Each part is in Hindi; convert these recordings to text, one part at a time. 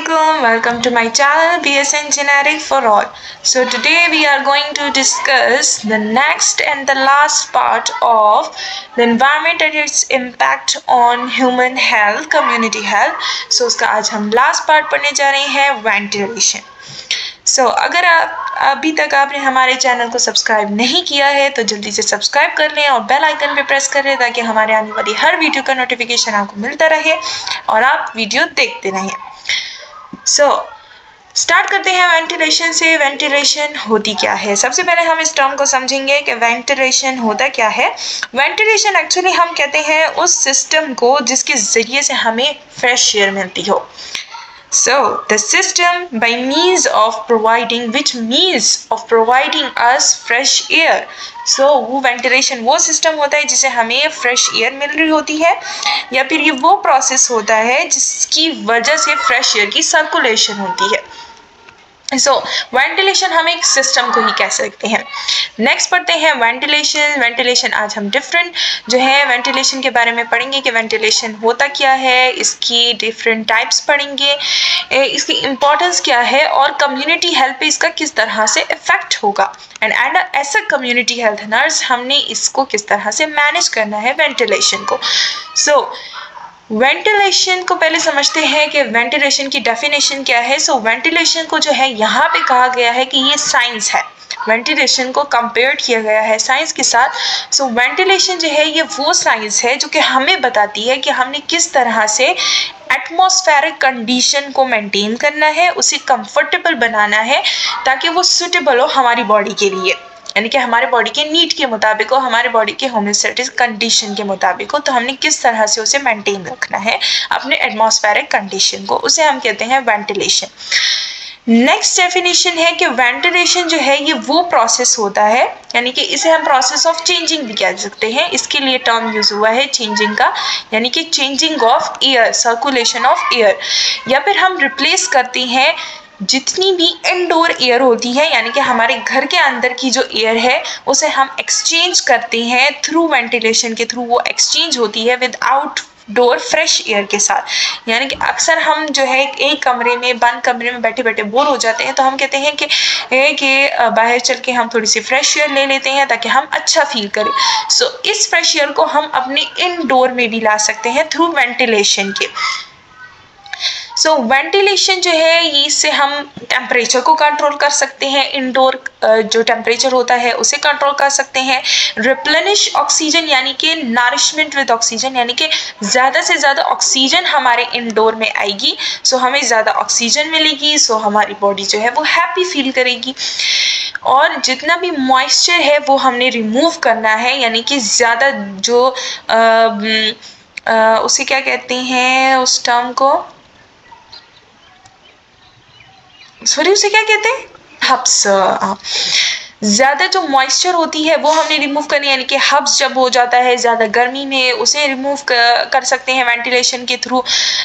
Assalamualaikum, welcome to my channel BSN Generic for All. So today we are going to discuss the next and the last part of the environment and its impact on human health, community health. So उसका आज हम last part पढ़ने जा रहे हैं ventilation. So अगर आप अभी तक आपने हमारे चैनल को सब्सक्राइब नहीं किया है तो जल्दी से सब्सक्राइब कर लें और बेल आइकन पे प्रेस करें ताकि हमारे आने वाली हर वीडियो का नोटिफिकेशन आपको मिलता रहे और आप वीडियो देखते रहें. सो स्टार्ट करते हैं वेंटिलेशन से. वेंटिलेशन होती क्या है? सबसे पहले हम इस टर्म को समझेंगे कि वेंटिलेशन होता क्या है. वेंटिलेशन एक्चुअली हम कहते हैं उस सिस्टम को जिसके ज़रिए से हमें फ्रेश एयर मिलती हो. So the system by means of providing us fresh air. So वो ventilation वो system होता है जिसे हमें fresh air मिल रही होती है या फिर ये वो process होता है जिसकी वजह से fresh air की circulation होती है. So ventilation हम एक system को ही कह सकते हैं. नेक्स्ट पढ़ते हैं वेंटिलेशन. आज हम डिफरेंट जो है वेंटिलेशन के बारे में पढ़ेंगे कि वेंटिलेशन होता क्या है, इसकी डिफरेंट टाइप्स पढ़ेंगे, इसकी इम्पोर्टेंस क्या है और कम्युनिटी हेल्थ पे इसका किस तरह से इफेक्ट होगा. And as a community health nurse हमने इसको किस तरह से मैनेज करना है वेंटिलेशन को. सो वेंटिलेशन को पहले समझते हैं कि वेंटिलेशन की डेफिनेशन क्या है. सो वेंटिलेशन को जो है यहाँ पे कहा गया है कि ये साइंस है. वेंटिलेशन को कंपेयर किया गया है साइंस के साथ. सो वेंटिलेशन जो है ये वो साइंस है जो कि हमें बताती है कि हमने किस तरह से एटमॉस्फेरिक कंडीशन को मेंटेन करना है, उसे कंफर्टेबल बनाना है ताकि वो सूटेबल हो हमारी बॉडी के लिए, यानी कि हमारे बॉडी के नीड के मुताबिक हो, हमारे बॉडी के होम्योस्टैटिक कंडीशन के मुताबिक हो. तो हमने किस तरह से उसे मेंटेन रखना है अपने एटमॉस्फेरिक कंडीशन को, उसे हम कहते हैं वेंटिलेशन. नेक्स्ट डेफिनेशन है कि वेंटिलेशन जो है ये वो प्रोसेस होता है, यानी कि इसे हम प्रोसेस ऑफ चेंजिंग भी कह सकते हैं. इसके लिए टर्म यूज हुआ है चेंजिंग का, यानी कि changing of air, circulation of air, या फिर हम रिप्लेस करते हैं जितनी भी इनडोर एयर होती है, यानी कि हमारे घर के अंदर की जो एयर है उसे हम एक्सचेंज करते हैं थ्रू वेंटिलेशन के थ्रू. वो एक्सचेंज होती है विद आउटडोर फ्रेश एयर के साथ. यानी कि अक्सर हम जो है एक कमरे में बंद कमरे में बैठे बैठे बोर हो जाते हैं तो हम कहते हैं कि बाहर चल के हम थोड़ी सी फ्रेश एयर ले लेते हैं ताकि हम अच्छा फील करें. सो इस फ्रेश एयर को हम अपने इनडोर में भी ला सकते हैं थ्रू वेंटिलेशन के. सो वेंटिलेशन जो है ये इससे हम टेम्परेचर को कंट्रोल कर सकते हैं, इंडोर जो टेम्परेचर होता है उसे कंट्रोल कर सकते हैं. रिप्लेनिश ऑक्सीजन यानी कि नरिशमेंट विद ऑक्सीजन, यानी कि ज़्यादा से ज़्यादा ऑक्सीजन हमारे इंडोर में आएगी. सो हमें ज़्यादा ऑक्सीजन मिलेगी, सो हमारी बॉडी जो है वो हैप्पी फील करेगी. और जितना भी मॉइस्चर है वो हमने रिमूव करना है, यानी कि ज़्यादा जो उसे क्या कहते हैं उस टर्म को, सॉरी उसे क्या कहते हैं, हब्स. ज़्यादा जो मॉइस्चर होती है वो हमने रिमूव करनी है, यानी कि हब्स जब हो जाता है ज़्यादा गर्मी में उसे रिमूव कर सकते हैं वेंटिलेशन के थ्रू.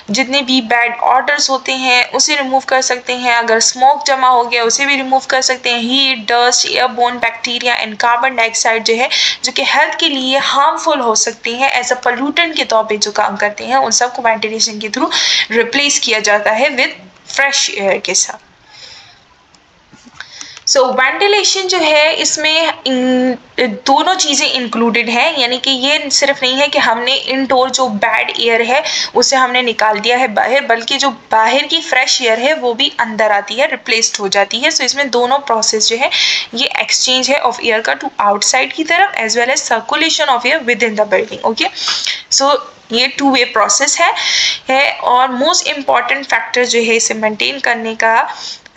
जितने भी बैड ऑडर्स होते हैं उसे रिमूव कर सकते हैं. अगर स्मोक जमा हो गया उसे भी रिमूव कर सकते हैं. Heat, dust, airborne bacteria and carbon dioxide जो है जो कि हेल्थ के लिए हार्मफुल हो सकते हैं, एज अ पोल्यूटेंट के तौर पर जो काम करते हैं, उन सबको वेंटिलेशन के थ्रू रिप्लेस किया जाता है विद फ्रेश एयर के साथ. सो वेंटिलेशन जो है इसमें दोनों चीज़ें इंक्लूडेड हैं, यानी कि ये सिर्फ नहीं है कि हमने इनडोर जो बैड एयर है उसे हमने निकाल दिया है बाहर, बल्कि जो बाहर की फ्रेश एयर है वो भी अंदर आती है, रिप्लेस्ड हो जाती है. सो इसमें दोनों प्रोसेस जो है ये एक्सचेंज है ऑफ एयर का टू आउटसाइड की तरफ as well as circulation of air within the building. Okay, so ये टू वे प्रोसेस है और मोस्ट इम्पॉर्टेंट फैक्टर जो है इसे मेंटेन करने का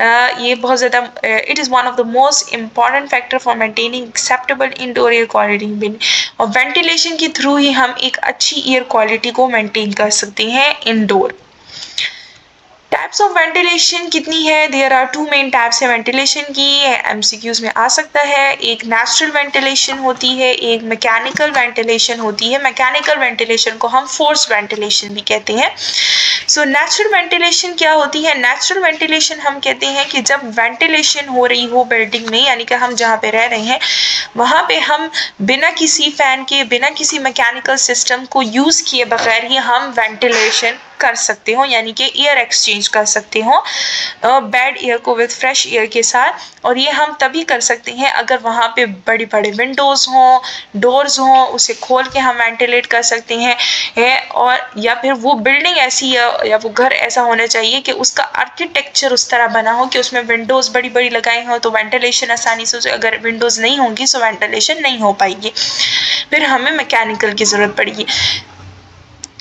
ये बहुत ज़्यादा it is one of the most important factor for maintaining acceptable indoor air quality. और वेंटिलेशन के थ्रू ही हम एक अच्छी एयर क्वालिटी को मेंटेन कर सकते हैं इंडोर. टाइप्स ऑफ वेंटिलेशन कितनी है? There are two main types है वेंटिलेशन की, एमसीक्यूज में आ सकता है. एक नेचुरल वेंटिलेशन होती है, एक मैकेनिकल वेंटिलेशन होती है. मैकेनिकल वेंटिलेशन को हम फोर्स वेंटिलेशन भी कहते हैं. सो नेचुरल वेंटिलेशन क्या होती है? नेचुरल वेंटिलेशन हम कहते हैं कि जब वेंटिलेशन हो रही हो बिल्डिंग में, यानी कि हम जहाँ पे रह रहे हैं वहाँ पे हम बिना किसी फैन के, बिना किसी मैकेनिकल सिस्टम को यूज़ किए बगैर ही हम वेंटिलेशन कर सकते हो, यानी कि एयर एक्सचेंज कर सकते हो बैड एयर को विद फ्रेश एयर के साथ। और ये हम तभी कर सकते हैं अगर वहाँ पे बड़ी बड़ी विंडोज हों, डोर्स हों, उसे खोल के हम वेंटिलेट कर सकते हैं और या फिर वो बिल्डिंग ऐसी या वो घर ऐसा होना चाहिए कि उसका आर्किटेक्चर उस तरह बना हो कि उसमें विंडोज बड़ी बड़ी लगाई हो तो वेंटिलेशन आसानी से, अगर विंडोज नहीं होंगी तो वेंटिलेशन नहीं हो पाएगी, फिर हमें मैकेनिकल की जरूरत पड़ेगी।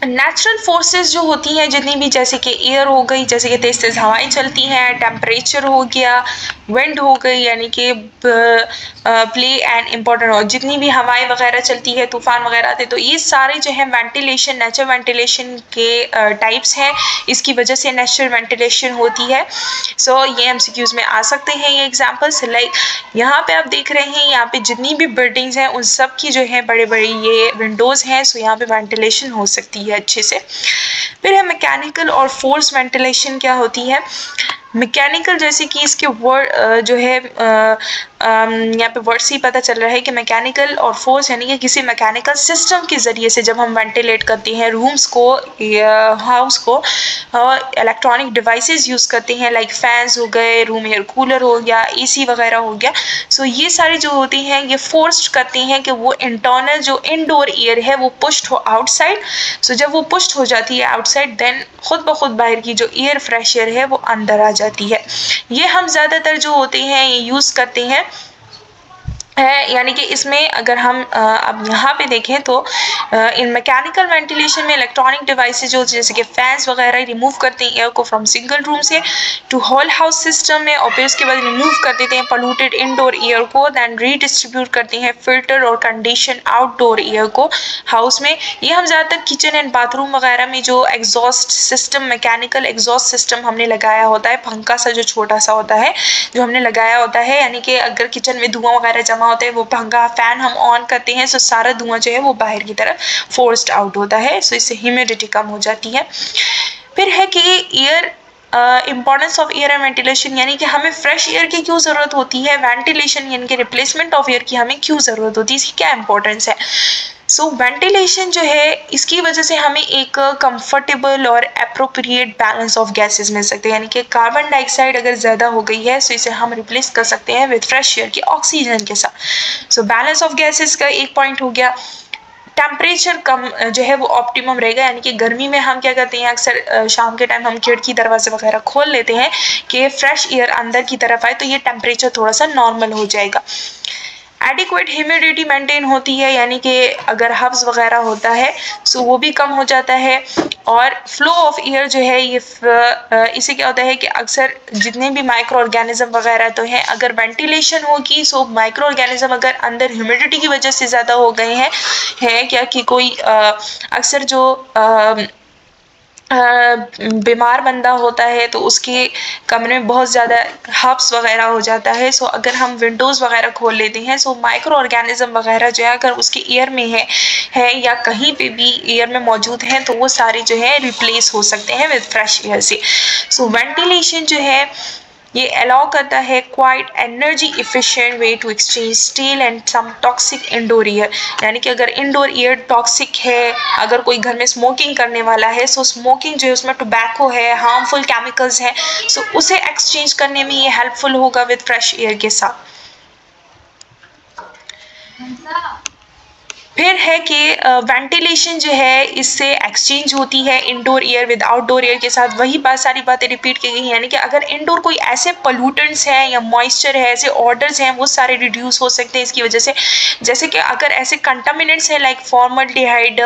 नेचुरल फोर्सेस जो होती हैं जितनी भी, जैसे कि एयर हो गई, जैसे कि तेज तेज हवाएं चलती हैं, टेम्परेचर हो गया, विंड हो गई, यानी कि प्ले एंड इम्पोर्टेंट हो, जितनी भी हवाएं वगैरह चलती है, तूफान वगैरह आते, तो ये सारे जो है वेंटिलेशन, नेचुरल वेंटिलेशन के टाइप्स हैं, इसकी वजह से नेचुरल वेंटिलेशन होती है। सो ये एमसीक्यूज में आ सकते हैं ये एग्जाम्पल्स। लाइक यहाँ पे आप देख रहे हैं, यहाँ पे जितनी भी बिल्डिंग्स हैं उन सब की जो है बड़े बड़े ये विंडोज हैं, सो यहाँ पे वेंटिलेशन हो सकती है अच्छे से। फिर है मैकेनिकल और फोर्स वेंटिलेशन क्या होती है। मैकेनिकल, जैसे कि इसके वर्ड जो है यहाँ पे वर्ड से ही पता चल रहा है कि मैकेनिकल और फोर्स यानी कि किसी मैकेनिकल सिस्टम के ज़रिए से जब हम वेंटिलेट करते हैं रूम्स को या हाउस को, इलेक्ट्रॉनिक डिवाइसेस यूज़ करते हैं, लाइक फैंस हो गए, रूम एयर कूलर हो गया, एसी वगैरह हो गया। सो ये सारी जो होती हैं ये फोर्स्ड करती हैं कि वो इंटरनल जो इनडोर एयर है वो पुश्ड हो आउटसाइड। सो जब वो पुश्ड हो जाती है आउटसाइड, देन खुद ब खुद बाहर की जो एयर फ्रेश एयर है वो अंदर आ जाती है। ये हम ज़्यादातर जो होते हैं ये यूज़ करते हैं है, यानी कि इसमें अगर हम अब यहाँ पे देखें तो इन मैकेनिकल वेंटिलेशन में इलेक्ट्रॉनिक डिवाइसेस जो जैसे कि फैंस वगैरह रिमूव करते हैं एयर को फ्रॉम सिंगल रूम से टू होल हाउस सिस्टम में, और फिर उसके बाद रिमूव कर देते हैं पोल्यूटेड इनडोर एयर को, देन रीडिस्ट्रीब्यूट करते हैं फिल्टर और कंडीशन आउटडोर एयर को हाउस में। ये हम ज़्यादातर किचन एंड बाथरूम वगैरह में जो exhaust system, mechanical exhaust system हमने लगाया होता है, पंखा सा जो छोटा सा होता है जो हमने लगाया होता है, यानी कि अगर किचन में धुआं वगैरह जमा होता है, वो पंखा फैन हम ऑन करते हैं, सो सारा धुआं जो है वो बाहर की तरफ फोर्स्ड आउट होता है, सो इससे ह्यूमिडिटी कम हो जाती है। फिर है कि air importance of air and ventilation, यानी कि हमें फ्रेश एयर की क्यों ज़रूरत होती है, वेंटिलेशन यानी कि रिप्लेसमेंट ऑफ एयर की हमें क्यों ज़रूरत होती है, इसकी क्या इंपॉर्टेंस है। सो वेंटिलेशन जो है इसकी वजह से हमें एक कंफर्टेबल और अप्रोप्रिएट बैलेंस ऑफ गैसेस मिल सकते हैं, यानी कि कार्बन डाइऑक्साइड अगर ज़्यादा हो गई है सो इसे हम रिप्लेस कर सकते हैं विद फ्रेश एयर की ऑक्सीजन के साथ। सो बैलेंस ऑफ गैसेस का एक पॉइंट हो गया। टेम्परेचर कम जो है वो ऑप्टिमम रहेगा, यानी कि गर्मी में हम क्या करते हैं अक्सर शाम के टाइम हम खिड़की दरवाजे वगैरह खोल लेते हैं कि फ्रेश एयर अंदर की तरफ आए, तो ये टेम्परेचर थोड़ा सा नॉर्मल हो जाएगा। एडिक्वेट ह्यूमिडिटी मेंटेन होती है, यानी कि अगर हब्स वगैरह होता है सो वो भी कम हो जाता है। और फ्लो ऑफ एयर जो है ये इससे क्या होता है कि अक्सर जितने भी माइक्रो ऑर्गेनिज्म वगैरह तो हैं, अगर वेंटिलेशन होगी सो माइक्रो ऑर्गेनिज्म अगर अंदर ह्यूमिडिटी की वजह से ज़्यादा हो गए हैं क्या कि कोई अक्सर जो बीमार बंदा होता है तो उसके कमरे में बहुत ज़्यादा हब्स वगैरह हो जाता है, सो अगर हम विंडोज़ वगैरह खोल लेते हैं सो माइक्रो ऑर्गेनिज्म वगैरह जो है अगर उसके एयर में है या कहीं पे भी एयर में मौजूद हैं तो वो सारे जो है रिप्लेस हो सकते हैं विद फ्रेश एयर से। सो वेंटिलेशन जो है ये अलाउ करता है quite energy efficient way to exchange stale and some toxic indoor air, यानी कि अगर इंडोर एयर टॉक्सिक है, अगर कोई घर में स्मोकिंग करने वाला है सो स्मोकिंग जो है उसमें टोबैको है, हार्मफुल केमिकल्स हैं, सो उसे एक्सचेंज करने में ये हेल्पफुल होगा विद फ्रेश एयर के साथ। फिर है कि वेंटिलेशन जो है इससे एक्सचेंज होती है indoor air with outdoor air के साथ, वही सारी बातें रिपीट की गई, यानी कि अगर इंडोर कोई ऐसे पोल्यूटेंट्स हैं या मॉइस्चर है, ऐसे ऑर्डर्स हैं, वो सारे रिड्यूस हो सकते हैं इसकी वजह से। जैसे कि अगर ऐसे कंटामिनेंट्स हैं लाइक फॉर्मल्डिहाइड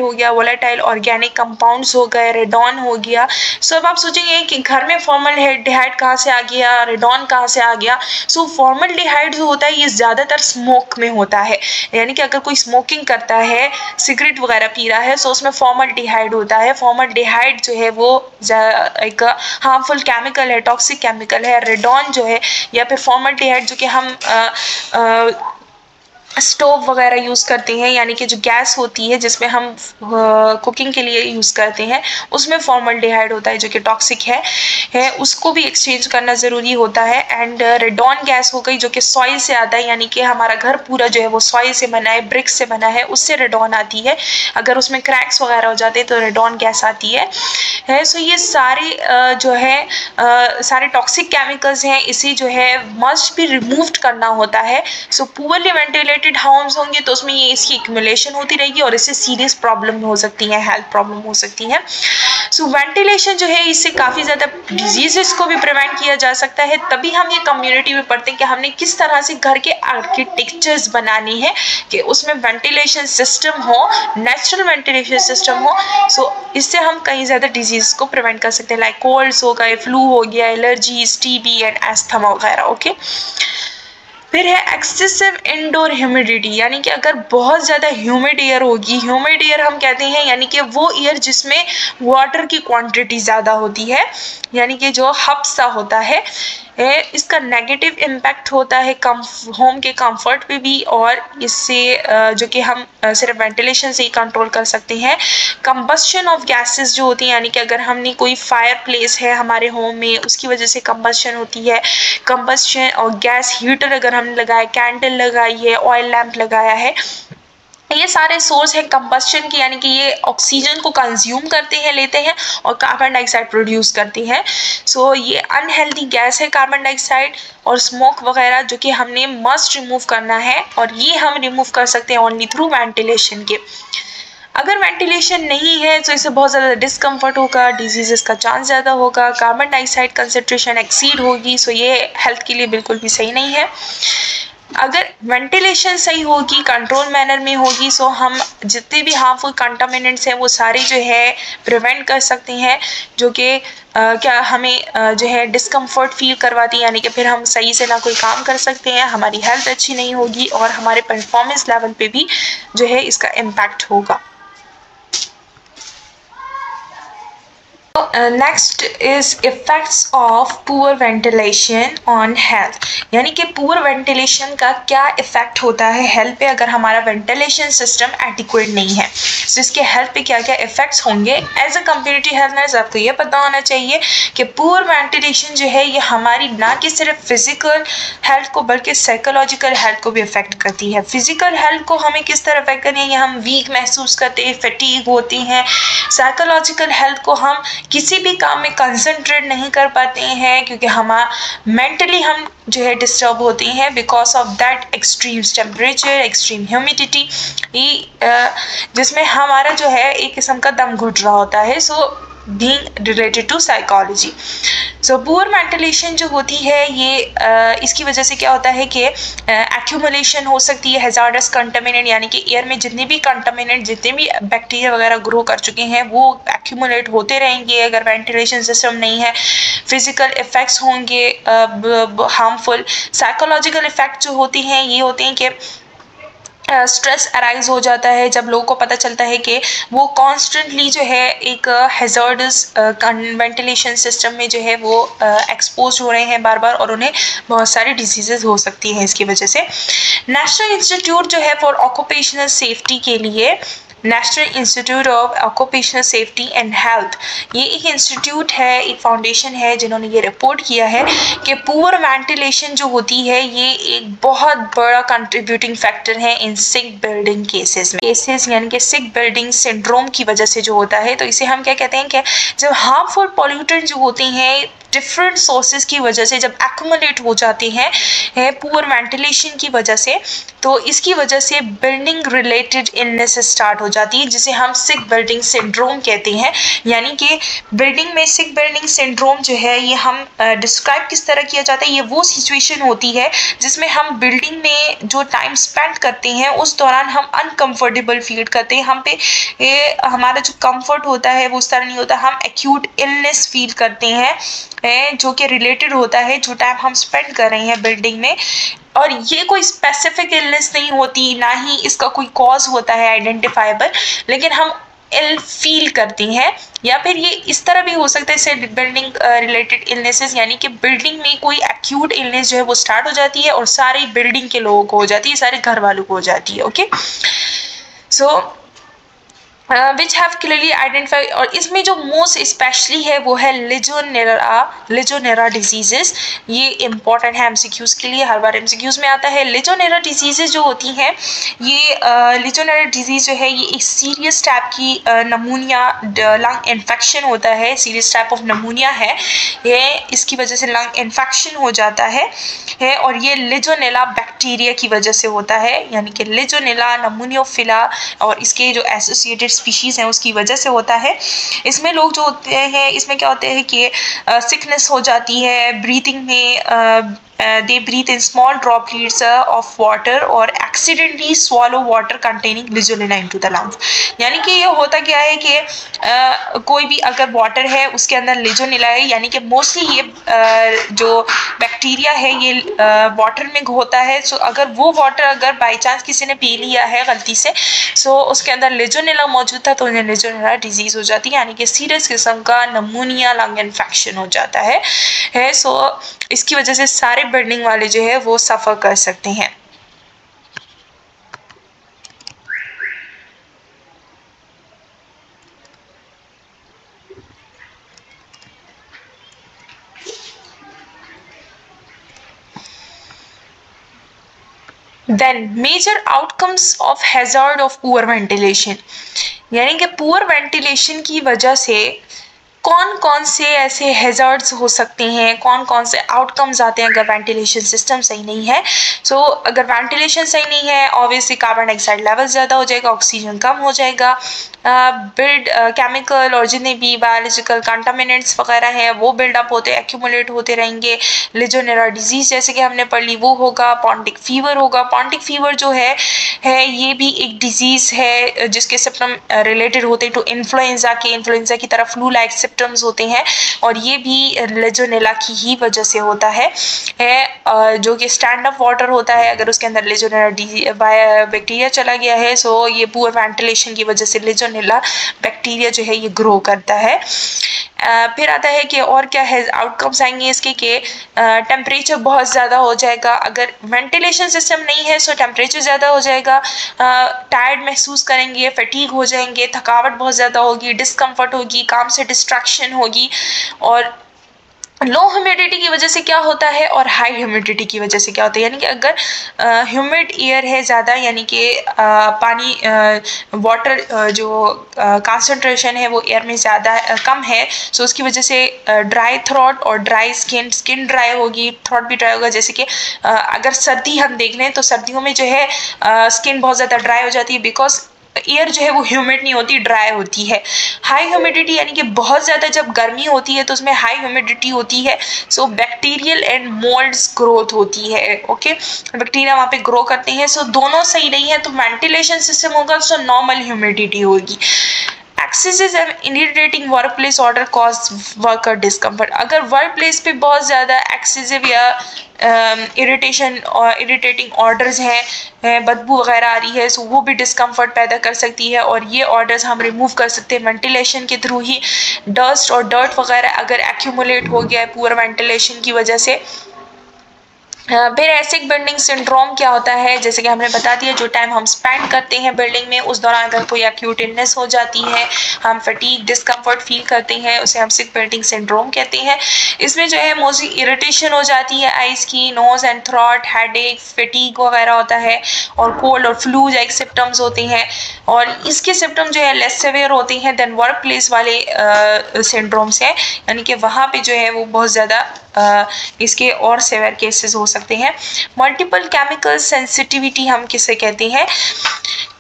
हो गया, वोलेटाइल ऑर्गेनिक कंपाउंड्स हो गए, रेडॉन हो गया। सो अब आप सोचेंगे कि घर में फॉर्मल्डिहाइड कहाँ से आ गया, रेडॉन कहाँ से आ गया। सो फॉर्मल्डिहाइड जो होता है ये ज़्यादातर स्मोक में होता है, यानी कि अगर कोई स्मोकिंग करता है, सिगरेट वगैरह पी रहा है, सो उसमें फॉर्मल्डिहाइड होता है। फॉर्मल्डिहाइड जो है वो एक हार्मफुल केमिकल है, टॉक्सिक केमिकल है। रेडॉन जो है या फिर फॉर्मल्डिहाइड जो कि हम स्टोव वगैरह यूज़ करते हैं, यानी कि जो गैस होती है जिसमें हम कुकिंग के लिए यूज़ करते हैं, उसमें फॉर्मल्डिहाइड होता है जो कि टॉक्सिक है, उसको भी एक्सचेंज करना ज़रूरी होता है। एंड रेडॉन गैस हो गई जो कि सॉइल से आता है, यानी कि हमारा घर पूरा जो है वो सॉइल से बना है, ब्रिक से बना है, उससे रेडॉन आती है। अगर उसमें क्रैक्स वगैरह हो जाते हैं तो रेडॉन गैस आती है। सो ये सारे जो है सारे टॉक्सिक केमिकल्स हैं, इसे जो है मस्ट भी रिमूव्ड करना होता है। सो पुअरली वेंटिलेटेड हाउस होंगे तो उसमें ये इसकी एक्यूमुलेशन होती रहेगी और इससे सीरियस प्रॉब्लम हो सकती है, हेल्थ प्रॉब्लम हो सकती है। सो वेंटिलेशन जो है इससे काफ़ी ज़्यादा डिजीजेस को भी प्रिवेंट किया जा सकता है। तभी हम ये कम्युनिटी में पढ़ते हैं कि हमने किस तरह से घर के आर्किटेक्चर्स बनाने हैं कि उसमें वेंटिलेशन सिस्टम हो, नेचुरल वेंटिलेशन सिस्टम हो। सो इससे हम कई ज़्यादा डिजीज को प्रिवेंट कर सकते हैं, लाइक कोल्ड्स हो गए, फ्लू हो गया, एलर्जीज, टीबी एंड एस्थमा वगैरह। ओके, फिर है एक्सेसिव इंडोर ह्यूमिडिटी, यानी कि अगर बहुत ज़्यादा ह्यूमिड एयर होगी, ह्यूमिड एयर हम कहते हैं यानी कि वो एयर जिसमें वाटर की क्वांटिटी ज़्यादा होती है, यानी कि जो हब्सा होता है, इसका नेगेटिव इम्पैक्ट होता है होम के कंफर्ट पे भी, और इससे जो कि हम सिर्फ वेंटिलेशन से ही कंट्रोल कर सकते हैं। कंबस्शन ऑफ गैसेस जो होती हैं, यानी कि अगर हमने कोई फायर प्लेस है हमारे होम में, उसकी वजह से कंबस्शन होती है। कंबस्शन और गैस हीटर अगर हमने लगाया, कैंडल लगाई है, ऑयल लैम्प लगाया है, ये सारे सोर्स हैं कंबस्शन की, यानी कि ये ऑक्सीजन को कंज्यूम करते हैं, लेते हैं और कार्बन डाइऑक्साइड प्रोड्यूस करती हैं। सो ये अनहेल्दी गैस है कार्बन डाइऑक्साइड और स्मोक वगैरह, जो कि हमने मस्ट रिमूव करना है, और ये हम रिमूव कर सकते हैं ओनली थ्रू वेंटिलेशन के। अगर वेंटिलेशन नहीं है तो इससे बहुत ज़्यादा डिस्कम्फर्ट होगा, डिजीज़ का चांस ज़्यादा होगा, कार्बन डाइऑक्साइड कंसनट्रेशन एक्सीड होगी। सो ये हेल्थ के लिए बिल्कुल भी सही नहीं है। अगर वेंटिलेशन सही होगी, कंट्रोल मैनर में होगी, सो हम जितने भी हार्मफुल कंटामिनेंट्स हैं वो सारे जो है प्रिवेंट कर सकते हैं, जो कि क्या हमें जो है डिस्कम्फर्ट फील करवाती है, यानी कि फिर हम सही से ना कोई काम कर सकते हैं, हमारी हेल्थ अच्छी नहीं होगी और हमारे परफॉर्मेंस लेवल पे भी जो है इसका इम्पैक्ट होगा। Next is effects of poor ventilation on health, यानी कि पुअर वेंटिलेशन का क्या इफेक्ट होता है हेल्थ पे अगर हमारा वेंटिलेशन सिस्टम एडिक्वेट नहीं है। तो इसके हेल्थ पे क्या क्या इफेक्ट्स होंगे। As a community health nurse आपको ये पता होना चाहिए कि पुअर वेंटिलेशन जो है ये हमारी ना कि सिर्फ फिजिकल हेल्थ को बल्कि साइकोलॉजिकल हेल्थ को भी अफेक्ट करती है। फिजिकल हेल्थ को हमें किस तरह अफेक्ट करती है, हम वीक महसूस करते हैं, फटीग होती हैं। साइकोलॉजिकल हेल्थ को हम किसी भी काम में कंसंट्रेट नहीं कर पाते हैं, क्योंकि हम मेंटली हम जो है डिस्टर्ब होते हैं because of that extreme temperature, extreme humidity, जिसमें हमारा जो है एक किस्म का दम घुट रहा होता है। So being related to psychology. So poor ventilation जो होती है ये इसकी वजह से क्या होता है कि एक्यूमुलेशन हो सकती है हैजार्डस कंटामिनेंट, यानी कि एयर में जितने भी कंटामिनेंट, जितने भी बैक्टीरिया वगैरह ग्रो कर चुके हैं वो एक्यूमुलेट होते रहेंगे अगर वेंटिलेशन सिस्टम नहीं है। फिजिकल इफेक्ट्स होंगे हार्मफुल। साइकोलॉजिकल इफेक्ट जो होती हैं ये होते हैं कि स्ट्रेस अराइज हो जाता है जब लोगों को पता चलता है कि वो कॉन्स्टेंटली जो है एक हैजार्डस वेंटिलेशन सिस्टम में जो है वो एक्सपोज हो रहे हैं बार बार, और उन्हें बहुत सारी डिजीजेज हो सकती हैं इसकी वजह से। नेशनल इंस्टीट्यूट जो है फॉर ऑक्यूपेशनल सेफ्टी के लिए, national institute of occupational safety and health, ये एक इंस्टीट्यूट है, एक फाउंडेशन है जिन्होंने ये रिपोर्ट किया है कि पुअर वेंटिलेशन जो होती है ये एक बहुत बड़ा कंट्रीब्यूटिंग फैक्टर है इन सिक बिल्डिंग केसेस में। यानी कि सिक बिल्डिंग सिंड्रोम की वजह से जो होता है, तो इसे हम क्या कहते हैं कि जब हार्मफुल पॉल्यूटेंट जो होते हैं डिफरेंट सोर्सेज की वजह से जब एक्यूमुलेट हो जाते हैं पुअर वेंटिलेशन की वजह से, तो इसकी वजह से बिल्डिंग रिलेटेड इलनेस स्टार्ट हो जाती है जिसे हम सिक बिल्डिंग सिंड्रोम कहते हैं। यानी कि बिल्डिंग में सिक बिल्डिंग सिंड्रोम जो है ये हम डिस्क्राइब किस तरह किया जाता है, ये वो सिचुएशन होती है जिसमें हम बिल्डिंग में जो टाइम स्पेंड करते हैं उस दौरान हम अनकम्फर्टेबल फील करते हैं, हम पे हमारा जो कंफर्ट होता है वो उस तरह नहीं होता, हम एक्यूट इलनेस फील करते हैं जो कि रिलेटेड होता है जो टाइम हम स्पेंड कर रहे हैं बिल्डिंग में। और ये कोई स्पेसिफिक इलनेस नहीं होती, ना ही इसका कोई कॉज होता है आइडेंटिफाइबल, लेकिन हम इल फील करती हैं, या फिर ये इस तरह भी हो सकता है जैसे बिल्डिंग रिलेटेड इलनेसेस, यानी कि बिल्डिंग में कोई एक्यूट इलनेस जो है वो स्टार्ट हो जाती है और सारी बिल्डिंग के लोगों को हो जाती है, सारे घर वालों को हो जाती है। Okay, so which have clearly identify, और इसमें जो मोस्ट स्पेशली है वो है लिजोनेरा डिजीजेस। ये इंपॉर्टेंट है एमसीक्यूज के लिए, हर बार एमसीक्यूज में आता है। लिजोनेरा डिजीजेस जो होती हैं, ये लिजोनेरा डिजीज जो है ये एक सीरियस टाइप की नमूनिया लंग इन्फेक्शन होता है, सीरियस टाइप ऑफ नमूनिया है ये, इसकी वजह से लंग इन्फेक्शन हो जाता है और ये लिजोनेला बैक्टीरिया की वजह से होता है, यानी कि लिजोनेला नमूनियोफिला और इसके जो एसोसिएटेड स्पीशीज हैं उसकी वजह से होता है। इसमें लोग जो होते हैं, इसमें क्या होते हैं कि सिकनेस हो जाती है, ब्रीथिंग में they breathe in small droplets of water or accidentally swallow water containing legionella into the lungs। यानी कि ये होता क्या है कि कोई भी अगर वाटर है उसके अंदर लेजोनेला है, यानी कि मोस्टली ये जो बैक्टीरिया है ये वाटर में होता है। सो अगर वो वाटर अगर बाई चांस किसी ने पी लिया है गलती से, सो उसके अंदर लेजोनेला मौजूद था तो उन्हें लेजोनेला डिजीज हो जाती है, यानी कि सीरियस किस्म का नमूनिया लंग इन्फेक्शन हो जाता है। सो इसकी वजह से सारे बिल्डिंग वाले जो है वो सफ़र कर सकते हैं। Then major outcomes of hazard of poor ventilation, यानी कि पुअर वेंटिलेशन की वजह से कौन कौन से ऐसे हैजार्ड्स हो सकते हैं, कौन कौन से आउटकम्स आते हैं अगर वेंटिलेशन सिस्टम सही नहीं है। सो अगर वेंटिलेशन सही नहीं है, ऑब्वियसली कार्बन डाइऑक्साइड लेवल ज़्यादा हो जाएगा, ऑक्सीजन कम हो जाएगा, बिल्ड केमिकल और जितने भी बायोलॉजिकल कंटामिनेंट्स वगैरह हैं वो बिल्डअप होते एक्यूमुलेट होते रहेंगे। लिजोनेरा डिजीज जैसे कि हमने पढ़ ली वो होगा, पॉन्टिक फीवर होगा। पॉन्टिक फीवर जो है ये भी एक डिजीज है जिसके सिम्टम रिलेटेड होते हैं टू इन्फ्लुएंजा के, इन्फ्लुएंजा की तरह फ्लू लाइक सिम्टम्स होते हैं और ये भी लेजोनेला की ही वजह से होता है जो कि स्टैंड अप वाटर होता है, अगर उसके अंदर लेजोनेला बैक्टीरिया चला गया है, सो ये पुअर वेंटिलेशन की वजह से लेजोनेला बैक्टीरिया जो है ये ग्रो करता है। फिर आता है कि और क्या है आउटकम्स आएंगे इसके कि टेम्परेचर बहुत ज़्यादा हो जाएगा, अगर वेंटिलेशन सिस्टम नहीं है सो टेम्परेचर ज़्यादा हो जाएगा, टायर्ड महसूस करेंगे, फटीग हो जाएंगे, थकावट बहुत ज़्यादा होगी, डिस्कम्फर्ट होगी, काम से डिस्ट्रैक्शन होगी। और लो ह्यूमिडिटी की वजह से क्या होता है और हाई ह्यूमिडिटी की वजह से क्या होता है, यानी कि अगर ह्यूमिड एयर है ज़्यादा, यानी कि पानी वाटर जो कंसंट्रेशन है वो एयर में ज़्यादा कम है, सो उसकी वजह से ड्राई थ्रोट और ड्राई स्किन ड्राई होगी, थ्रोट भी ड्राई होगा। जैसे कि अगर सर्दी हम देख लें तो सर्दियों में जो है स्किन बहुत ज़्यादा ड्राई हो जाती है, बिकॉज एयर जो है वो ह्यूमिड नहीं होती, ड्राई होती है। हाई ह्यूमिडिटी यानी कि बहुत ज़्यादा जब गर्मी होती है तो उसमें हाई ह्यूमिडिटी होती है, सो बैक्टीरियल एंड मोल्ड्स ग्रोथ होती है। ओके, बैक्टीरिया वहाँ पे ग्रो करते हैं। सो दोनों सही नहीं है तो वेंटिलेशन सिस्टम होगा तो नॉर्मल ह्यूमिडिटी होगी। Excessive and irritating workplace order cause worker discomfort, अगर वर्क प्लेस पे बहुत ज़्यादा एक्सेसिव या इरिटेशन और इरिटेटिंग ऑर्डर्स हैं, बदबू वगैरह आ रही है, सो वो भी डिस्कम्फर्ट पैदा कर सकती है और ये ऑर्डर्स हम रिमूव कर सकते हैं वेंटिलेशन के थ्रू ही। डस्ट और डर्ट वगैरह अगर एक्यूमुलेट हो गया है पुअर वेंटिलेशन की वजह से। फिर एसिड बर्निंग सिंड्रोम क्या होता है, जैसे कि हमने बता दिया जो टाइम हम स्पेंड करते हैं बिल्डिंग में उस दौरान अगर कोई एक्यूट इलनेस हो जाती है, हम फटीग डिस्कम्फर्ट फील करते हैं, उसे हम सिक बर्निंग सिंड्रोम कहते हैं। इसमें जो है मोस्टली इरिटेशन हो जाती है आइज की, nose and throat, headache, fatigue वगैरह होता है और कोल्ड और फ्लू लाइक सिम्टम्स होते हैं और इसके सिम्टम जो है लेस सिवियर होते हैं देन वर्क प्लेस वाले सिंड्रोम्स है, यानी कि वहाँ पे जो है वो बहुत ज़्यादा इसके और सिवियर केसेस हो सकते हैं। मल्टीपल केमिकल सेंसिटिविटी हम किसे कहते हैं,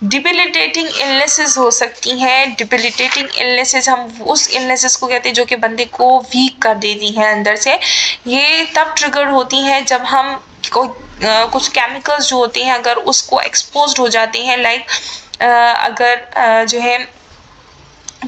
डिबिलिटेटिंग इलनेसेस हो सकती हैं। डिबिलिटेटिंग इलनेसेस हम उस इलनेसेस को कहते हैं जो कि बंदे को वीक कर देती हैं अंदर से। ये तब ट्रिगर होती हैं जब हम कुछ केमिकल्स जो होते हैं अगर उसको एक्सपोज्ड हो जाते हैं, लाइक अगर जो है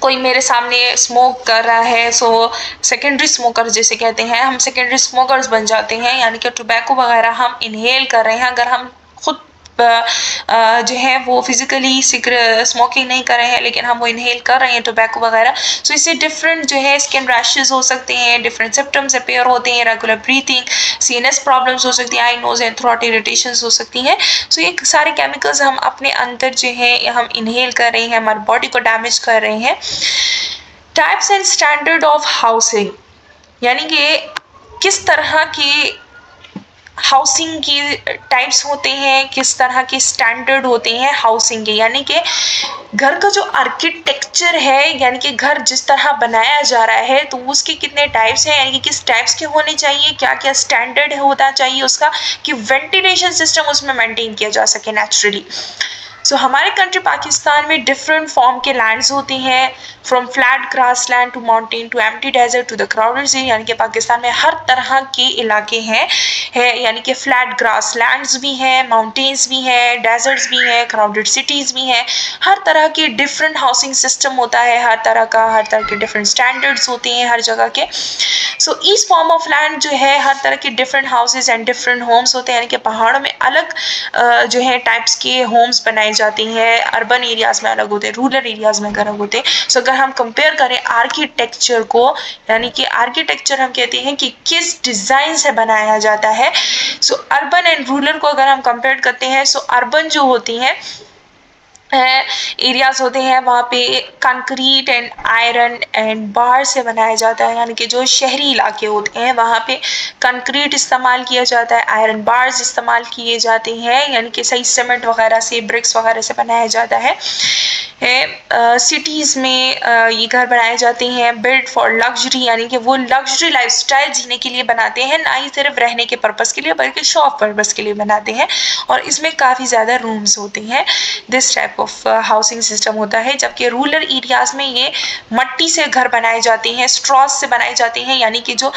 कोई मेरे सामने स्मोक कर रहा है, सो सेकेंडरी स्मोकर जिसे कहते हैं, हम सेकेंडरी स्मोकर्स बन जाते हैं, यानी कि टोबैको वगैरह हम इनहेल कर रहे हैं। अगर हम खुद जो है वो फिजिकली स्मोकिंग नहीं कर रहे हैं लेकिन हम वो इनहेल कर रहे हैं टोबैको वगैरह, सो इससे डिफरेंट जो है स्किन रैशेज हो सकते हैं, डिफरेंट सिम्टम्स अपेयर होते हैं, रेगुलर ब्रीथिंग, सीएनएस प्रॉब्लम्स हो सकती हैं, आई नोज एंड थ्रोट इरिटेशंस हो सकती हैं। सो ये सारे केमिकल्स हम अपने अंदर जो है हम इनहेल कर रहे हैं, हमारी बॉडी को डैमेज कर रहे हैं। Types and standard of housing, यानी कि किस तरह की हाउसिंग की टाइप्स होते हैं, किस तरह के स्टैंडर्ड होते हैं हाउसिंग के, यानी कि घर का जो आर्किटेक्चर है, यानी कि घर जिस तरह बनाया जा रहा है तो उसके कितने टाइप्स हैं, यानी कि किस टाइप्स के होने चाहिए, क्या क्या स्टैंडर्ड होना चाहिए उसका, कि वेंटिलेशन सिस्टम उसमें मेंटेन किया जा सके नेचुरली। सो हमारे कंट्री पाकिस्तान में डिफरेंट फॉर्म के लैंड्स होते हैं, from flat grass land to mountain to empty desert to the crowded sea, यानी कि पाकिस्तान में हर तरह के इलाके हैं यानी कि फ्लैट ग्रास लैंड्स भी हैं, माउंटेन्स भी हैं, डेजर्ट्स भी हैं, क्राउडेड सिटीज़ भी हैं, हर तरह के डिफरेंट हाउसिंग सिस्टम होता है, हर तरह के डिफरेंट स्टैंडर्ड्स होते हैं हर जगह के। So each form of land जो है हर तरह के different houses and different homes होते हैं, यानी कि पहाड़ों में अलग जो है टाइप्स के होम्स बनाए जाते हैं, अर्बन एरियाज में अलग होते हैं, रूरल एरियाज में अलग होते हैं। सो अगर हम कंपेयर करें आर्किटेक्चर को, यानी कि आर्किटेक्चर हम कहते हैं कि किस डिज़ाइन से बनाया जाता है। सो अर्बन एंड रूरल को अगर हम कंपेयर करते हैं, सो अर्बन जो होती हैं एरियाज होते हैं वहाँ पे कंक्रीट एंड आयरन एंड बार से बनाया जाता है, यानी कि जो शहरी इलाके होते हैं वहाँ पे कंक्रीट इस्तेमाल किया जाता है, आयरन बार्स इस्तेमाल किए जाते हैं, यानी कि सही सीमेंट वगैरह से, ब्रिक्स वगैरह से बनाया जाता है। सिटीज़ में ये घर बनाए जाते हैं बिल्ड फॉर लग्जरी, यानी कि वो लग्जरी लाइफस्टाइल जीने के लिए बनाते हैं, ना ही सिर्फ रहने के पर्पज़ के लिए बल्कि शौक पर्पज़ के लिए बनाते हैं, और इसमें काफ़ी ज़्यादा रूम्स होते हैं। This type of housing system होता है। जबकि रूरल एरियाज में ये मट्टी से घर बनाए जाते हैं, स्ट्रॉज से बनाए जाते हैं, यानी कि जो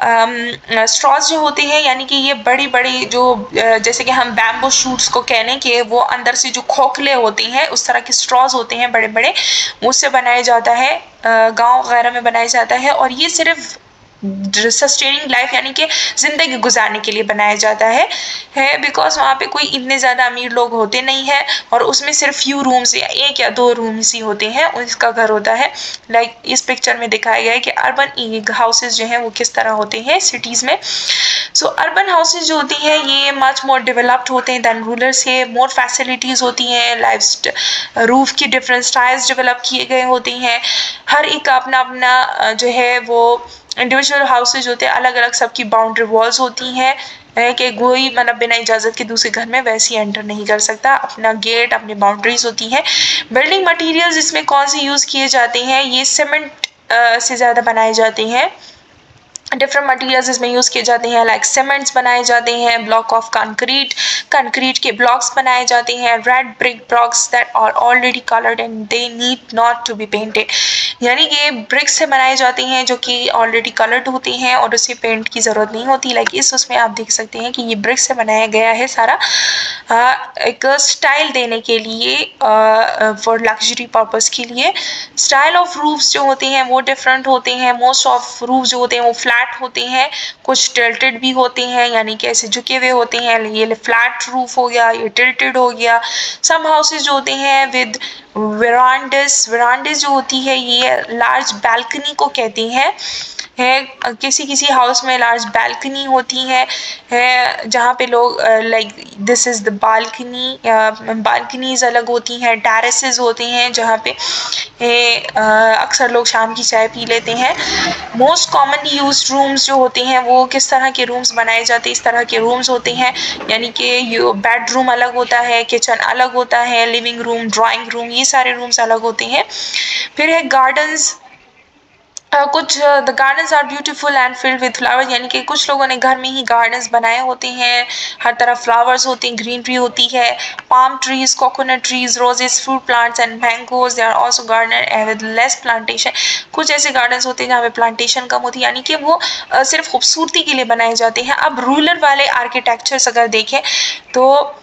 स्ट्रॉज जो होते हैं, यानी कि ये बड़ी बड़ी जो जैसे कि हम बैम्बू शूट्स को कहने के वो अंदर से जो खोखले होते हैं उस तरह के स्ट्रॉज होते हैं बड़े बड़े, उससे बनाया जाता है, गांव वगैरह में बनाया जाता है, और ये सिर्फ सस्टेनिंग लाइफ यानी कि ज़िंदगी गुजारने के लिए बनाया जाता है बिकॉज वहाँ पे कोई इतने ज़्यादा अमीर लोग होते नहीं हैं, और उसमें सिर्फ फ्यू रूम्स या 1 या 2 रूम्स ही होते हैं, उसका घर होता है। लाइक इस पिक्चर में दिखाया गया है कि अर्बन हाउसेज जो हैं वो किस तरह होते हैं सिटीज़ में। सो अर्बन हाउसेज जो होती हैं ये मच मोर डेवलप्ड होते हैं दैन रूरल से, मोर फैसिलिटीज़ होती हैं, रूफ की डिफरेंट स्टाइल्स डेवलप किए गए होते हैं, हर एक का अपना अपना जो है वो इंडिविजुअल हाउसेज होते हैं, अलग अलग सबकी बाउंड्री वॉल्स होती हैं कि कोई मतलब बिना इजाज़त के दूसरे घर में वैसे ही एंटर नहीं कर सकता, अपना गेट अपनी बाउंड्रीज होती हैं। बिल्डिंग मटेरियल्स इसमें कौन से यूज़ किए जाते हैं, ये सीमेंट से ज़्यादा बनाए जाते हैं, डिफरेंट मटेरियल्स इसमें यूज़ किए जाते हैं, लाइक सीमेंट्स बनाए जाते हैं, ब्लॉक ऑफ कंक्रीट के ब्लॉक्स बनाए जाते हैं, red brick blocks that are already coloured and they need not to be painted, यानी कि ब्रिक्स से बनाए जाते हैं जो कि ऑलरेडी कलर्ड होते हैं और उसे पेंट की ज़रूरत नहीं होती। लाइक उसमें आप देख सकते हैं कि ये ब्रिक्स से बनाया गया है सारा, एक स्टाइल देने के लिए, फॉर लग्जरी पर्पस के लिए। स्टाइल ऑफ रूफ्स जो होते हैं वो डिफरेंट होते हैं, मोस्ट ऑफ रूफ जो होते हैं वो फ्लैट होते हैं, कुछ टिल्टेड भी होते हैं यानी कि ऐसे झुके हुए होते हैं, ये फ्लैट रूफ हो गया, ये टिल्टेड हो गया। सम हाउसेज जो होते हैं विद वेरांडस जो होती है ये लार्ज बैल्कनी को कहती हैं, किसी हाउस में लार्ज बैल्कनी होती है जहाँ पे लोग like this is the balconies अलग होती हैं, टेरेसेस होते हैं जहाँ पे अक्सर लोग शाम की चाय पी लेते हैं। मोस्ट कॉमनली यूज्ड रूम्स जो होते हैं वो किस तरह के रूम्स बनाए जाते हैं, इस तरह के रूम्स होते हैं, यानी कि बेडरूम अलग होता है, किचन अलग होता है, लिविंग रूम, ड्राइंग रूम, ये सारे रूम्स अलग होते हैं। फिर है गार्डन्स, कुछ the gardens are beautiful and filled with flowers, यानी कि कुछ लोगों ने घर में ही गार्डन्स बनाए होते हैं, हर तरफ फ्लावर्स होते हैं, ग्रीनरी होती है, palm trees, coconut trees, roses, fruit plants and mangoes, they are also garden with less plantation. कुछ ऐसे गार्डन्स होते हैं जहाँ पे प्लांटेशन कम होती है, यानी कि वो सिर्फ खूबसूरती के लिए बनाए जाते हैं। अब रूरल वाले आर्किटेक्चर्स अगर देखें तो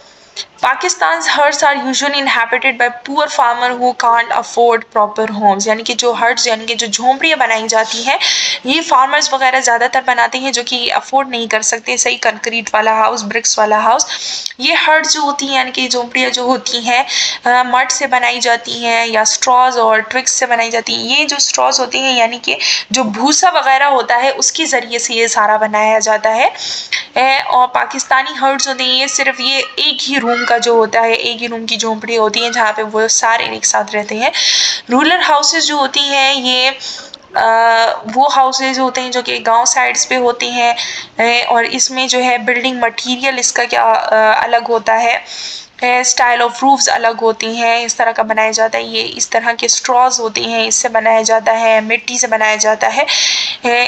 Pakistan's huts are usually inhabited by poor farmer who can't afford proper homes. यानी कि जो huts यानी कि जो झोंपड़ियाँ बनाई जाती हैं ये farmers वगैरह ज़्यादातर बनाते हैं जो कि afford नहीं कर सकते सही कंक्रीट वाला हाउस, ब्रिक्स वाला हाउस। ये huts जो होती हैं यानी कि झोंपड़ियाँ जो होती हैं मड से बनाई जाती हैं या स्ट्रॉज और ट्विक्स से बनाई जाती हैं। ये जो स्ट्रॉज होती हैं यानी कि जो भूसा वगैरह होता है उसके ज़रिए से ये सारा बनाया जाता है। और पाकिस्तानी हर्ट्स होते हैं ये सिर्फ ये एक ही रूम का जो होता है, एक ही रूम की झोंपड़ी होती है जहाँ पे वो सारे एक साथ रहते हैं। रूरल हाउसेज जो होती हैं ये वो हाउसेज होते हैं जो कि गांव साइड्स पे होते हैं और इसमें जो है बिल्डिंग मटेरियल इसका क्या अलग होता है, स्टाइल ऑफ रूफ्स अलग होती हैं, इस तरह का बनाया जाता है। ये इस तरह के स्ट्रॉज होती हैं इससे बनाया जाता है, मिट्टी से बनाया जाता है।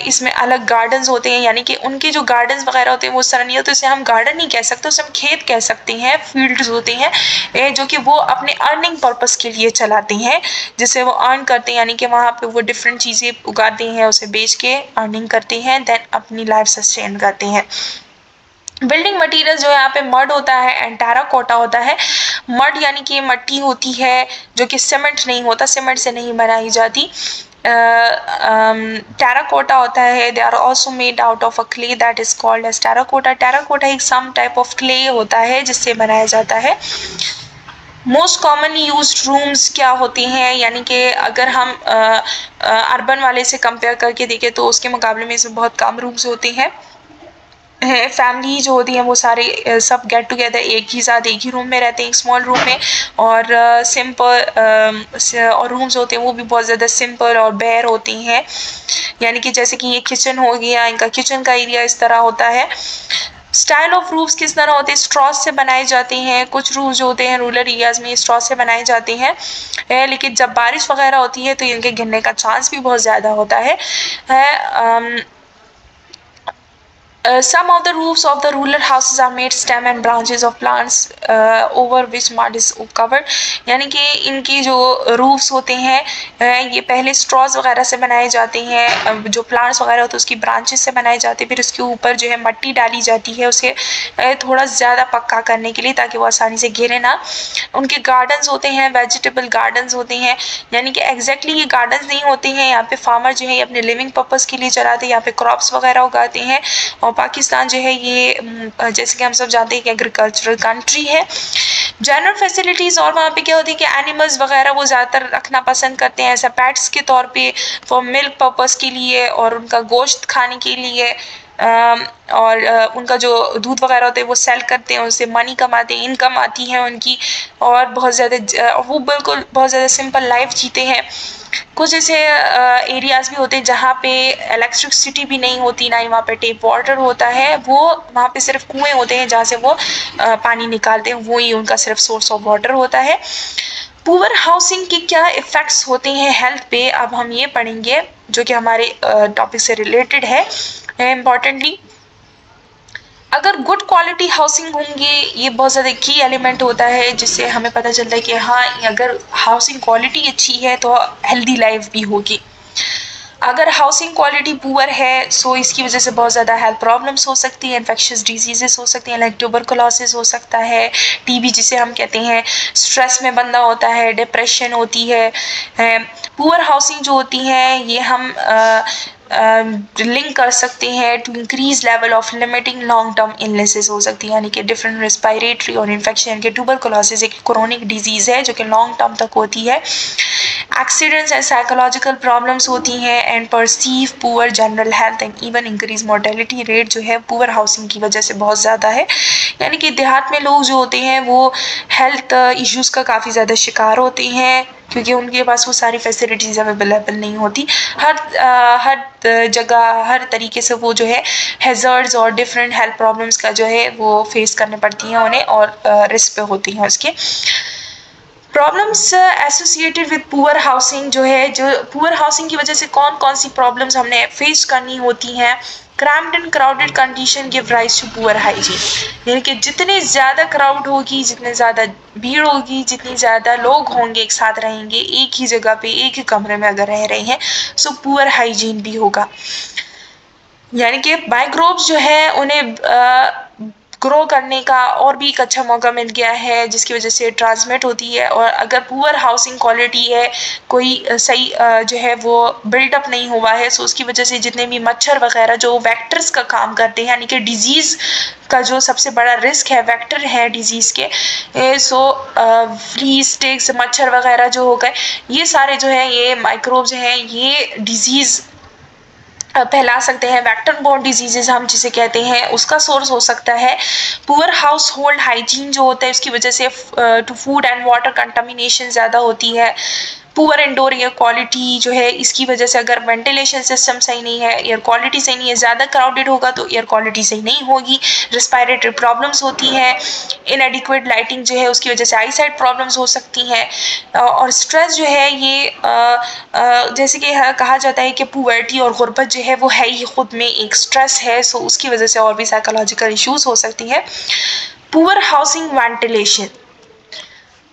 इसमें अलग गार्डन्स होते हैं यानी कि उनके जो गार्डन्स वगैरह होते हैं वो सरन नहीं होते, उसे हम गार्डन नहीं कह सकते, उसे हम खेत कह सकते हैं। फील्ड्स होते हैं जो कि वो अपने अर्निंग पर्पस के लिए चलाते हैं जिससे वो अर्न करते हैं यानी कि वहाँ पे वो डिफरेंट चीज़ें उगाते हैं, उसे बेच के अर्निंग करते हैं, देन अपनी लाइफ सस्टेन करते हैं। बिल्डिंग मटेरियल जो यहाँ पे मड होता है एंड टेराकोटा होता है। मड यानी कि मट्टी होती है जो कि सीमेंट नहीं होता, सीमेंट से नहीं बनाई जाती। टेराकोटा होता है, they are also made out of a clay that is called as terracotta. Terracotta एक सम टाइप ऑफ क्ले होता है जिससे बनाया जाता है। मोस्ट कॉमनली यूज्ड रूम्स क्या होती हैं यानी कि अगर हम अर्बन वाले से कंपेयर करके देखें तो उसके मुकाबले में इसमें बहुत कम रूम्स होते हैं। फैमिली जो होती है वो सारे सब गेट टुगेदर एक ही साथ एक ही रूम में रहते हैं, एक स्मॉल रूम में। और सिंपल और रूम्स होते हैं वो भी बहुत ज़्यादा सिंपल और बेयर होती हैं यानी कि जैसे कि ये किचन हो गया, इनका किचन का एरिया इस तरह होता है। स्टाइल ऑफ रूफ्स किस तरह होते हैं, स्ट्रॉज से बनाए जाते हैं। कुछ रूफ्स जो होते हैं रूरल एरियाज में स्ट्रॉज से बनाए जाते हैं लेकिन जब बारिश वगैरह होती है तो इनके गिरने का चांस भी बहुत ज़्यादा होता है। Some of the roofs of the rural houses are made stem and branches of plants over which mud is covered. यानी कि इनकी जो roofs होते हैं ये पहले straws वगैरह से बनाए जाते हैं, जो plants वगैरह होते हैं उसकी branches से बनाए जाते हैं, फिर उसके ऊपर जो है मिट्टी डाली जाती है उसे थोड़ा ज़्यादा पक्का करने के लिए ताकि वो आसानी से गिरे ना। उनके gardens होते हैं, vegetable gardens होते हैं यानी कि exactly ये gardens नहीं होते हैं, यहाँ पे farmer जो है अपने living purpose के लिए चलाते हैं, यहाँ पे crops वगैरह उगाते हैं। और पाकिस्तान जो है ये जैसे कि हम सब जानते हैं कि एग्रीकल्चरल कंट्री है। जनरल फैसिलिटीज़ और वहाँ पे क्या होती है कि एनिमल्स वगैरह वो ज़्यादातर रखना पसंद करते हैं ऐसा पेट्स के तौर पे फॉर मिल्क पर्पस के लिए और उनका गोश्त खाने के लिए। और उनका जो दूध वगैरह होते हैं वो सेल करते हैं, उससे मनी कमाते हैं, इनकम आती है उनकी। और बहुत ज़्यादा वो बिल्कुल बहुत ज़्यादा सिंपल लाइफ जीते हैं। कुछ ऐसे एरियाज़ भी होते हैं जहाँ पे इलेक्ट्रिसिटी भी नहीं होती, ना ही वहाँ पे टेप वाटर होता है, वो वहाँ पे सिर्फ कुएँ होते हैं जहाँ से वो पानी निकालते हैं, वो ही उनका सिर्फ सोर्स ऑफ वाटर होता है। पुअर हाउसिंग के क्या इफ़ेक्ट्स होते हैं हेल्थ पे, अब हम ये पढ़ेंगे जो कि हमारे टॉपिक से रिलेटेड है। इम्पॉर्टेंटली अगर गुड क्वालिटी हाउसिंग होंगे ये बहुत ज़्यादा की एलिमेंट होता है जिससे हमें पता चलता है कि हाँ अगर हाउसिंग क्वालिटी अच्छी है तो हेल्दी लाइफ भी होगी। अगर हाउसिंग क्वालिटी पुअर है सो इसकी वजह से बहुत ज़्यादा हेल्थ प्रॉब्लम्स हो सकती हैं, इन्फेक्शियस डिजीजेस हो सकती हैं, लाइक ट्यूबरकुलोसिस हो सकता है, टीबी जिसे हम कहते हैं, स्ट्रेस में बंदा होता है, डिप्रेशन होती है। पुअर हाउसिंग जो होती है ये हम लिंक कर सकते हैं to increase level of limiting long term illnesses हो सकती है यानी कि डिफरेंट रेस्पिरेटरी और इन्फेक्शन के ट्यूबरकुलोसिस एक क्रोनिक डिजीज़ है जो कि लॉन्ग टर्म तक होती है। एक्सीडेंट्स एंड साइकोलॉजिकल प्रॉब्लम्स होती हैं and perceive poor general health and even increase mortality rate जो है पुअर हाउसिंग की वजह से बहुत ज़्यादा है। यानी कि देहात में लोग जो होते हैं वो हेल्थ इश्यूज़ का काफ़ी ज़्यादा शिकार होते हैं क्योंकि उनके पास वो सारी फैसिलिटीज़ अवेलेबल नहीं होती। हर जगह हर तरीके से वो जो है हैज़र्ड्स और डिफरेंट हेल्थ प्रॉब्लम्स का जो है वो फेस करने पड़ती हैं उन्हें और रिस्क पे होती हैं उसके। Problems associated with poor housing जो है, जो पुअर हाउसिंग की वजह से कौन कौन सी प्रॉब्लम्स हमने फेस करनी होती हैं। Crammed and crowded condition give rise to poor hygiene यानी कि जितने ज़्यादा क्राउड होगी, जितने ज़्यादा भीड़ होगी, जितनी ज़्यादा लोग होंगे एक साथ रहेंगे एक ही जगह पे एक ही कमरे में अगर रह रहे हैं सो पुअर हाइजीन भी होगा। यानी कि माइक्रोब्स जो है उन्हें ग्रो करने का और भी एक अच्छा मौका मिल गया है, जिसकी वजह से ट्रांसमिट होती है। और अगर पुअर हाउसिंग क्वालिटी है, कोई सही जो है वो बिल्डअप नहीं हुआ है, सो उसकी वजह से जितने भी मच्छर वगैरह जो वेक्टर्स का काम करते हैं, यानी कि डिजीज़ का जो सबसे बड़ा रिस्क है वेक्टर है डिजीज़ के, सो फ्लीज, टिक्स, मच्छर वगैरह जो हो गए, ये सारे जो है ये माइक्रोब्स हैं, ये डिजीज़ फैला सकते हैं। वेक्टर बोर्न डिजीजेज हम जिसे कहते हैं, उसका सोर्स हो सकता है। पुअर हाउस होल्ड हाइजीन जो होता है, उसकी वजह से to food and water contamination ज़्यादा होती है। पुअर इंडोर एयर क्वालिटी जो है, इसकी वजह से अगर वेंटिलेशन सिस्टम सही नहीं है, एयर क्वालिटी सही नहीं है, ज़्यादा क्राउडेड होगा तो एयर क्वालिटी सही नहीं होगी, रिस्पायरेटरी प्रॉब्लम्स होती हैं। इनएडिक्वेट लाइटिंग जो है, उसकी वजह से आई साइट प्रॉब्लम्स हो सकती हैं। और स्ट्रेस जो है ये जैसे कि कहा जाता है कि पुअर्टी और गुर्बत जो है वो है ही खुद में एक स्ट्रेस है, सो उसकी वजह से और भी साइकोलॉजिकल इश्यूज हो सकती है। Poor housing ventilation,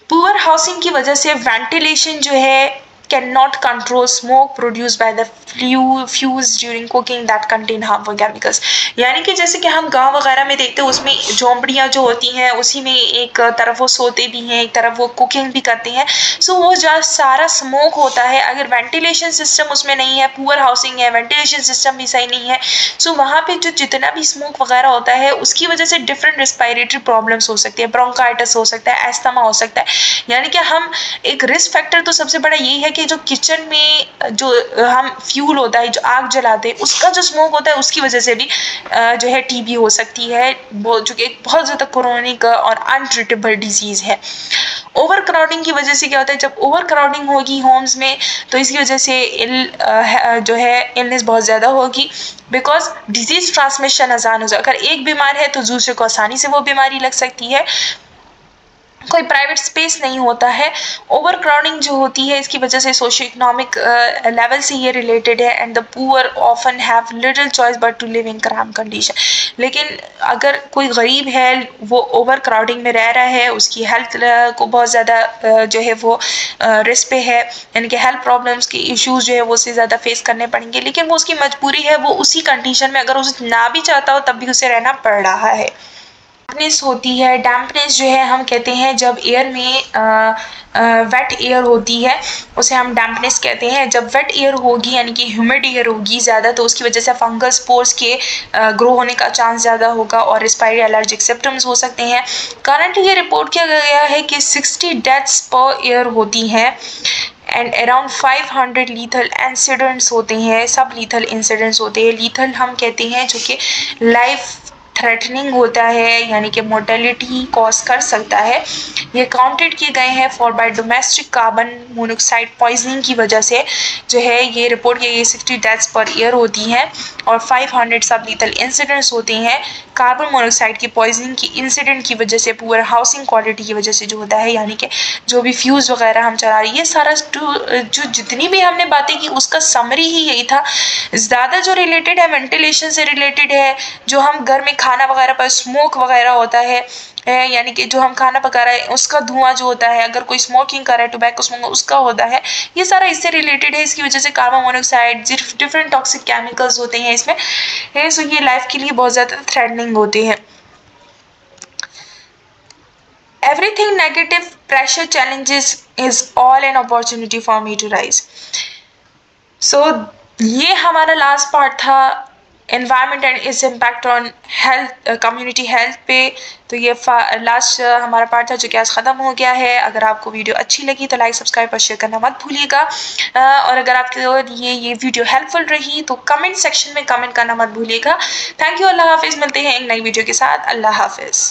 poor housing की वजह से वेंटिलेशन जो है can not control smoke produce by the fuse during cooking that contain harmful chemicals. यानी कि जैसे कि हम गांव वगैरह में देखते हैं, उसमें झोंपड़ियाँ जो होती हैं उसी में एक तरफ वो सोते भी हैं, एक तरफ वो कुकिंग भी करते हैं, सो वो जो सारा स्मोक होता है, अगर वेंटिलेशन सिस्टम उसमें नहीं है, पुअर हाउसिंग है, वेंटिलेशन सिस्टम भी सही नहीं है, सो वहाँ पे जो जितना भी स्मोक वगैरह होता है उसकी वजह से डिफरेंट रिस्पायरेटरी प्रॉब्लम्स हो सकती है, ब्रोंकाइटिस हो सकता है, एस्थमा हो सकता है। यानी कि हम एक रिस्क फैक्टर तो सबसे बड़ा यही है कि जो किचन में जो हम फ्यूल होता है, जो आग जलाते हैं, उसका जो स्मोक होता है उसकी वजह से भी जो है टीबी हो सकती है, जो कि एक बहुत ज़्यादा क्रोनिक और अनट्रीटेबल डिजीज़ है। ओवर क्राउडिंग की वजह से क्या होता है, जब ओवर क्राउडिंग होगी होम्स में तो इसकी वजह से जो है इलनेस बहुत ज़्यादा होगी, बिकॉज डिजीज़ ट्रांसमिशन आसान हो जाए। अगर एक बीमार है तो दूसरे को आसानी से वो बीमारी लग सकती है, कोई प्राइवेट स्पेस नहीं होता है। ओवर क्राउडिंग जो होती है इसकी वजह से सोशियो इकोनॉमिक लेवल से ये रिलेटेड है, and the poor often have little choice but to live in cramped condition. लेकिन अगर कोई गरीब है, वो ओवर क्राउडिंग में रह रहा है, उसकी हेल्थ को बहुत ज़्यादा जो है वो रिस्क पे है, यानी कि हेल्थ प्रॉब्लम्स के इश्यूज जो है वो उससे ज़्यादा फेस करने पड़ेंगे, लेकिन वो उसकी मजबूरी है, वो उसी कंडीशन में अगर उसे ना भी चाहता हो तब भी उसे रहना पड़ रहा है। डैम्पनेस होती है, डैम्पनेस जो है हम कहते हैं जब एयर में वेट एयर होती है उसे हम डैम्पनेस कहते हैं। जब वेट एयर होगी यानी कि ह्यूमिड एयर होगी ज़्यादा, तो उसकी वजह से फंगस स्पोर्स के ग्रो होने का चांस ज़्यादा होगा और रेस्पिरेटरी एलर्जिक सिम्टम्स हो सकते हैं। करंटली ये रिपोर्ट किया गया है कि 60 डेथ्स पर ईयर होती हैं एंड अराउंड 500 लीथल इंसिडेंट्स होते हैं, सब लीथल इंसिडेंट्स होते हैं। लीथल हम कहते हैं जो कि लाइफ थ्रेटनिंग होता है, यानी कि मोर्टेलिटी कॉज कर सकता है। ये काउंटेड किए गए हैं for bye domestic carbon monoxide poisoning की वजह से जो है ये रिपोर्ट की गई 60 डेथ्स पर ईयर होती हैं और 500 सब लीथल इंसिडेंट्स होते हैं कार्बन मोनोऑक्साइड की पॉइजनिंग की इंसिडेंट की वजह से, पुअर हाउसिंग क्वालिटी की वजह से जो होता है, यानी कि जो भी फ्यूज वगैरह हम चला रहे हैं, ये सारा जो जितनी भी हमने बातें की उसका समरी ही यही था। ज़्यादा जो रिलेटेड है वेंटिलेशन से रिलेटेड है, जो हम घर में खाना वगैरह पर स्मोक वगैरह होता है, यानी कि जो हम खाना पका रहे हैं उसका धुआं जो होता है, अगर कोई स्मोकिंग कर रहा है, टोबैको स्मोक, उसका होता है, ये सारा इससे रिलेटेड है। इसकी वजह से carbon monoxide, different toxic chemicals होते हैं इसमें, सो ये लाइफ के लिए बहुत ज़्यादा थ्रेटनिंग होते हैं। Everything negative pressure challenges is all an opportunity for me to rise. So ये हमारा लास्ट पार्ट था, environment and its impact on health, community health पे। तो ये लास्ट हमारा पार्ट था जो कि आज ख़त्म हो गया है। अगर आपको वीडियो अच्छी लगी तो लाइक, सब्सक्राइब और शेयर करना मत भूलिएगा, और अगर आपके ये वीडियो हेल्पफुल रही तो कमेंट सेक्शन में कमेंट करना मत भूलिएगा। थैंक यू, अल्लाह हाफिज़। मिलते हैं एक नई वीडियो के साथ। अल्लाह हाफिज़।